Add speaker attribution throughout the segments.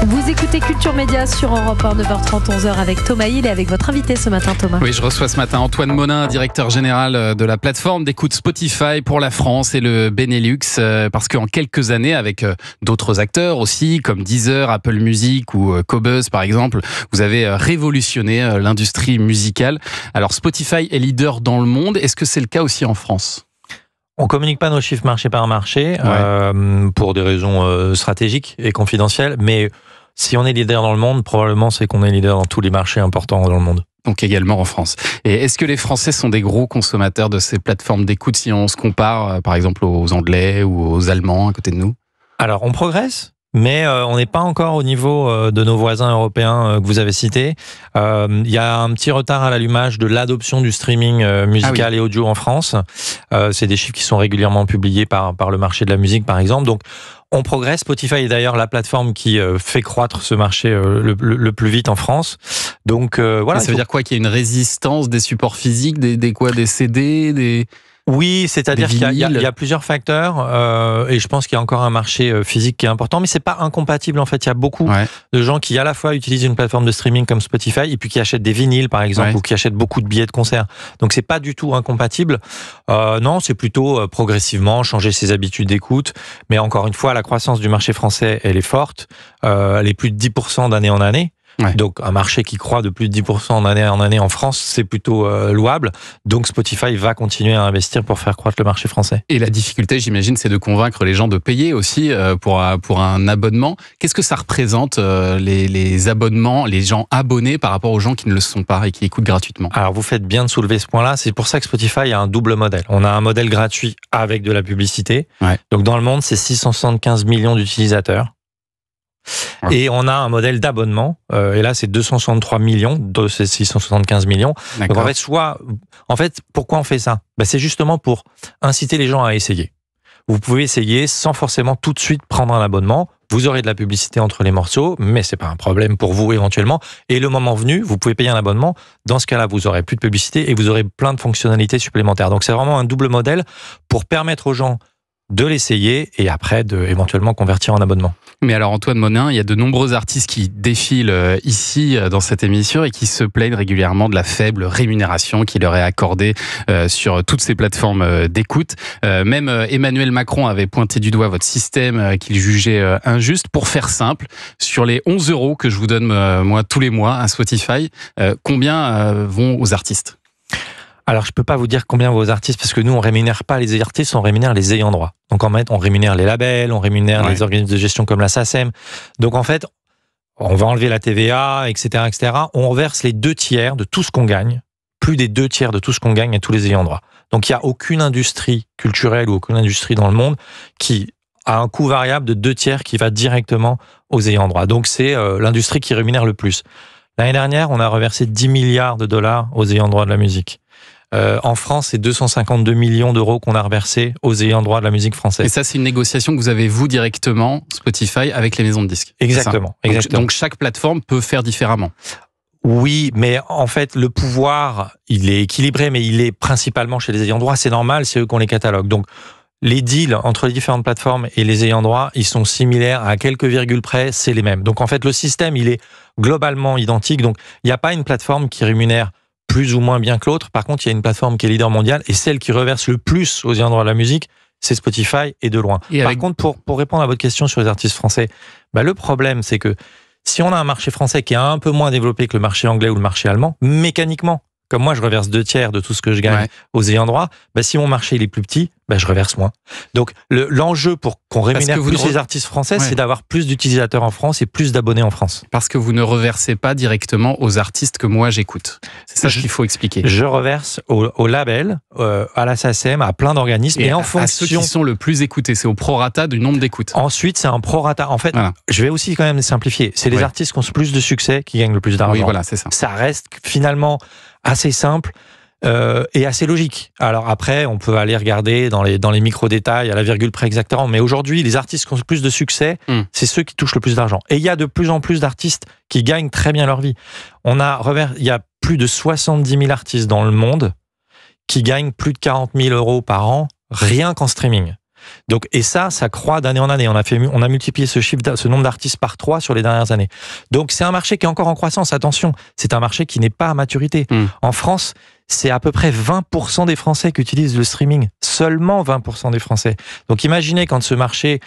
Speaker 1: Vous écoutez Culture Média sur Europe 1, 9h30, 11h avec Thomas Hill et avec votre invité ce matin, Thomas.
Speaker 2: Oui, je reçois ce matin Antoine Monin, directeur général de la plateforme d'écoute Spotify pour la France et le Benelux, parce qu'en quelques années, avec d'autres acteurs aussi, comme Deezer, Apple Music ou Qobuz par exemple, vous avez révolutionné l'industrie musicale. Alors Spotify est leader dans le monde, est-ce que c'est le cas aussi en France ?
Speaker 3: On communique pas nos chiffres marché par marché, pour des raisons stratégiques et confidentielles, mais si on est leader dans le monde, probablement c'est qu'on est leader dans tous les marchés importants dans le monde.
Speaker 2: Donc également en France. Et est-ce que les Français sont des gros consommateurs de ces plateformes d'écoute si on se compare par exemple aux Anglais ou aux Allemands à côté de nous ?
Speaker 3: Alors on progresse, mais on n'est pas encore au niveau de nos voisins européens que vous avez cités. Il y a un petit retard à l'allumage de l'adoption du streaming musical et audio en France. C'est des chiffres qui sont régulièrement publiés par le marché de la musique par exemple. Donc on progresse. Spotify est d'ailleurs la plateforme qui fait croître ce marché le plus vite en France. Donc voilà.
Speaker 2: Ça veut dire quoi, qu'il y a une résistance des supports physiques, des CD, des...
Speaker 3: Oui, c'est-à-dire qu'il y a plusieurs facteurs et je pense qu'il y a encore un marché physique qui est important, mais c'est pas incompatible en fait. Il y a beaucoup de gens qui à la fois utilisent une plateforme de streaming comme Spotify et puis qui achètent des vinyles par exemple ou qui achètent beaucoup de billets de concert. Donc c'est pas du tout incompatible. Non, c'est plutôt progressivement changer ses habitudes d'écoute. Mais encore une fois, la croissance du marché français, elle est forte. Elle est plus de 10% d'année en année. Donc un marché qui croît de plus de 10% d'année en année en France, c'est plutôt louable. Donc Spotify va continuer à investir pour faire croître le marché français.
Speaker 2: Et la difficulté, j'imagine, c'est de convaincre les gens de payer aussi pour un abonnement. Qu'est-ce que ça représente les abonnements, les gens abonnés par rapport aux gens qui ne le sont pas et qui écoutent gratuitement ?
Speaker 3: Alors vous faites bien de soulever ce point-là. C'est pour ça que Spotify a un double modèle. On a un modèle gratuit avec de la publicité. Donc dans le monde, c'est 675 millions d'utilisateurs. Et on a un modèle d'abonnement, et là c'est 263 millions de ces 675 millions. Donc en fait, pourquoi on fait ça ? C'est justement pour inciter les gens à essayer. Vous pouvez essayer sans forcément tout de suite prendre un abonnement. Vous aurez de la publicité entre les morceaux, mais c'est pas un problème pour vous éventuellement. Et le moment venu, vous pouvez payer un abonnement. Dans ce cas-là, vous aurez plus de publicité et vous aurez plein de fonctionnalités supplémentaires. Donc c'est vraiment un double modèle pour permettre aux gens de l'essayer et après de éventuellement convertir en abonnement.
Speaker 2: Mais alors Antoine Monin, il y a de nombreux artistes qui défilent ici dans cette émission et qui se plaignent régulièrement de la faible rémunération qui leur est accordée sur toutes ces plateformes d'écoute. Même Emmanuel Macron avait pointé du doigt votre système qu'il jugeait injuste. Pour faire simple, sur les 11 € que je vous donne moi tous les mois à Spotify, combien vont aux artistes ?
Speaker 3: Alors, je peux pas vous dire combien vos artistes, parce que nous, on rémunère pas les artistes, on rémunère les ayants droit. Donc, en fait, on rémunère les labels, on rémunère les organismes de gestion comme la SACEM. Donc, en fait, on va enlever la TVA, etc., etc. On reverse les 2/3 de tout ce qu'on gagne, plus des 2/3 de tout ce qu'on gagne à tous les ayants droit. Donc, il y a aucune industrie culturelle ou aucune industrie dans le monde qui a un coût variable de 2/3 qui va directement aux ayants droit. Donc, c'est l'industrie qui rémunère le plus. L'année dernière, on a reversé 10 milliards de dollars aux ayants droit de la musique. En France, c'est 252 millions d'euros qu'on a reversés aux ayants droit de la musique française.
Speaker 2: Et ça, c'est une négociation que vous avez, vous, directement, Spotify, avec les maisons de disques.
Speaker 3: Exactement.
Speaker 2: Donc, chaque plateforme peut faire différemment.
Speaker 3: Oui, mais en fait, le pouvoir, il est équilibré, mais il est principalement chez les ayants droit. C'est normal, c'est eux qu'on les catalogue. Donc, les deals entre les différentes plateformes et les ayants droit, ils sont similaires à quelques virgules près, c'est les mêmes. Donc, en fait, le système, il est globalement identique. Donc, il n'y a pas une plateforme qui rémunère plus ou moins bien que l'autre. Par contre, il y a une plateforme qui est leader mondial et celle qui reverse le plus aux ayants droit de la musique, c'est Spotify et de loin. Par contre, pour répondre à votre question sur les artistes français, le problème, c'est que si on a un marché français qui est un peu moins développé que le marché anglais ou le marché allemand, mécaniquement, comme moi, je reverse 2/3 de tout ce que je gagne aux ayants droit, si mon marché il est plus petit, je reverse moins. Donc, l'enjeu pour qu'on rémunère plus les artistes français, c'est d'avoir plus d'utilisateurs en France et plus d'abonnés en France.
Speaker 2: Parce que vous ne reversez pas directement aux artistes que moi j'écoute. C'est ça qu'il faut expliquer.
Speaker 3: Je reverse au label, à la SACEM, à plein d'organismes et en fonction...
Speaker 2: à ceux qui sont le plus écoutés. C'est au prorata du nombre d'écoutes.
Speaker 3: Ensuite, c'est un prorata. En fait, je vais aussi quand même simplifier. C'est les artistes qui ont plus de succès qui gagnent le plus d'argent.
Speaker 2: Oui, voilà, c'est ça.
Speaker 3: Ça reste finalement assez simple et assez logique. Alors après, on peut aller regarder dans les micro-détails, à la virgule près exactement, mais aujourd'hui, les artistes qui ont le plus de succès, c'est ceux qui touchent le plus d'argent. Et il y a de plus en plus d'artistes qui gagnent très bien leur vie. Il y a plus de 70 000 artistes dans le monde qui gagnent plus de 40 000 € par an, rien qu'en streaming. Donc, et ça croît d'année en année. On a multiplié ce nombre d'artistes par 3 sur les dernières années. Donc, c'est un marché qui est encore en croissance. Attention, c'est un marché qui n'est pas à maturité. En France, c'est à peu près 20% des Français qui utilisent le streaming. Seulement 20% des Français. Donc, imaginez quand ce marché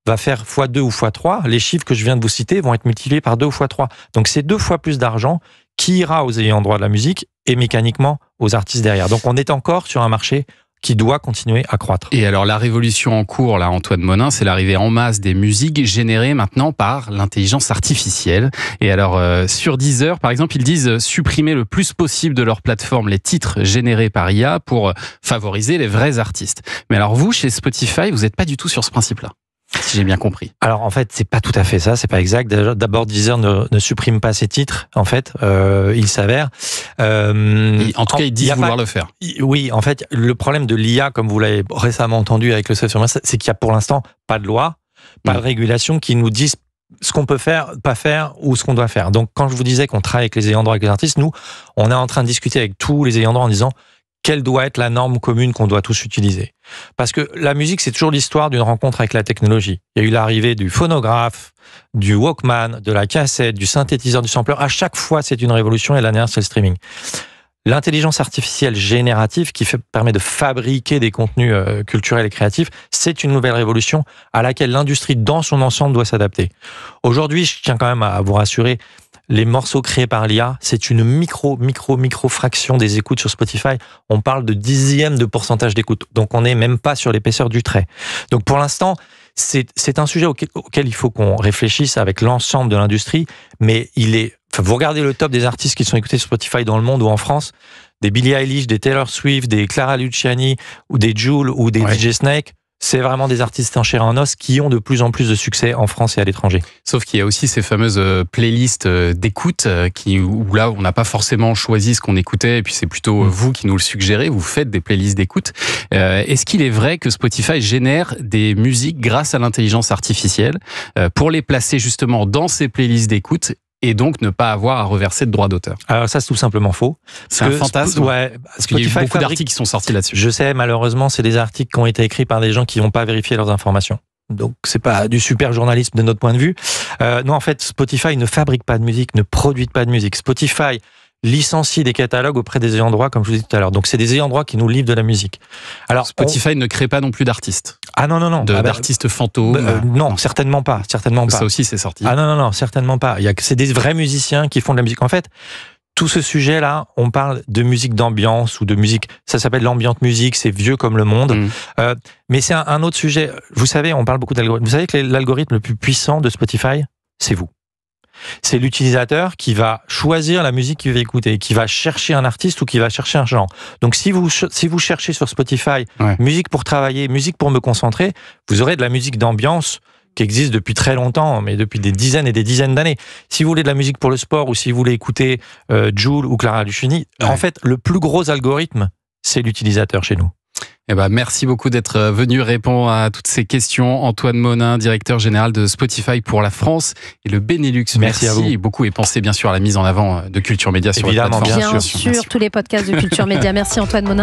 Speaker 3: va faire x2 ou x3, les chiffres que je viens de vous citer vont être multipliés par 2 ou x3. Donc, c'est 2 fois plus d'argent qui ira aux ayants droit de la musique et mécaniquement aux artistes derrière. Donc, on est encore sur un marché qui doit continuer à croître.
Speaker 2: Et alors, la révolution en cours, là, Antoine Monin, c'est l'arrivée en masse des musiques générées maintenant par l'intelligence artificielle. Et alors, sur Deezer, par exemple, ils disent supprimer le plus possible de leur plateforme les titres générés par IA pour favoriser les vrais artistes. Mais alors, vous, chez Spotify, vous n'êtes pas du tout sur ce principe-là, si j'ai bien compris.
Speaker 3: Alors en fait, c'est pas tout à fait ça, c'est pas exact. D'abord, Deezer ne supprime pas ses titres, en fait, il s'avère.
Speaker 2: En tout cas, ils disent vouloir le faire.
Speaker 3: Oui, en fait, le problème de l'IA, comme vous l'avez récemment entendu avec le Save sur moi, c'est qu'il y a pour l'instant pas de loi, pas de régulation qui nous disent ce qu'on peut faire, pas faire ou ce qu'on doit faire. Donc quand je vous disais qu'on travaille avec les ayants droit, avec les artistes, nous, on est en train de discuter avec tous les ayants droit en disant quelle doit être la norme commune qu'on doit tous utiliser. Parce que la musique, c'est toujours l'histoire d'une rencontre avec la technologie. Il y a eu l'arrivée du phonographe, du Walkman, de la cassette, du synthétiseur, du sampler. À chaque fois, c'est une révolution et la dernière, c'est le streaming. L'intelligence artificielle générative qui permet de fabriquer des contenus culturels et créatifs, c'est une nouvelle révolution à laquelle l'industrie dans son ensemble doit s'adapter. Aujourd'hui, je tiens quand même à vous rassurer, les morceaux créés par l'IA, c'est une micro fraction des écoutes sur Spotify. On parle de dixièmes de pourcentage d'écoute. Donc, on n'est même pas sur l'épaisseur du trait. Donc, pour l'instant, c'est un sujet auquel il faut qu'on réfléchisse avec l'ensemble de l'industrie. Mais vous regardez le top des artistes qui sont écoutés sur Spotify dans le monde ou en France, des Billie Eilish, des Taylor Swift, des Clara Luciani, ou des Jul, ou des DJ Snake. C'est vraiment des artistes en chair et en os qui ont de plus en plus de succès en France et à l'étranger.
Speaker 2: Sauf qu'il y a aussi ces fameuses playlists d'écoute où là, on n'a pas forcément choisi ce qu'on écoutait et puis c'est plutôt vous qui nous le suggérez, vous faites des playlists d'écoute. Est-ce qu'il est vrai que Spotify génère des musiques grâce à l'intelligence artificielle pour les placer justement dans ces playlists d'écoute et donc ne pas avoir à reverser de droits d'auteur?
Speaker 3: Alors ça, c'est tout simplement faux.
Speaker 2: C'est un fantasme.
Speaker 3: Ouais,
Speaker 2: parce qu'il y a eu beaucoup d'articles qui sont sortis là-dessus.
Speaker 3: Je sais, malheureusement, c'est des articles qui ont été écrits par des gens qui n'ont pas vérifié leurs informations. Donc, c'est pas du super journalisme de notre point de vue. Non, en fait, Spotify ne fabrique pas de musique, ne produit pas de musique. Spotify licencie des catalogues auprès des ayants droit, comme je vous disais tout à l'heure. Donc, c'est des ayants droit qui nous livrent de la musique. Alors,
Speaker 2: Spotify ne crée pas non plus d'artistes.
Speaker 3: Ah non.
Speaker 2: D'artistes fantômes.
Speaker 3: Non, certainement pas.
Speaker 2: Ça aussi, c'est sorti.
Speaker 3: Ah non, certainement pas. C'est des vrais musiciens qui font de la musique. En fait, tout ce sujet-là, on parle de musique d'ambiance ou de musique. Ça s'appelle l'ambient musique, c'est vieux comme le monde. Mais c'est un autre sujet. Vous savez, on parle beaucoup d'algorithmes. Vous savez que l'algorithme le plus puissant de Spotify, c'est vous. C'est l'utilisateur qui va choisir la musique qu'il va écouter, qui va chercher un artiste ou qui va chercher un genre. Donc, si vous cherchez sur Spotify musique pour travailler, musique pour me concentrer, vous aurez de la musique d'ambiance qui existe depuis très longtemps, mais depuis des dizaines et des dizaines d'années. Si vous voulez de la musique pour le sport ou si vous voulez écouter Jul ou Clara Luciani, en fait, le plus gros algorithme, c'est l'utilisateur chez nous.
Speaker 2: Eh ben, merci beaucoup d'être venu répondre à toutes ces questions. Antoine Monin, directeur général de Spotify pour la France et le Benelux.
Speaker 3: Merci à vous.
Speaker 2: Beaucoup est pensé bien sûr à la mise en avant de Culture Média sur
Speaker 3: Évidemment,
Speaker 2: votre plateforme.
Speaker 1: Bien sûr, tous les podcasts de Culture Média. Merci Antoine Monin.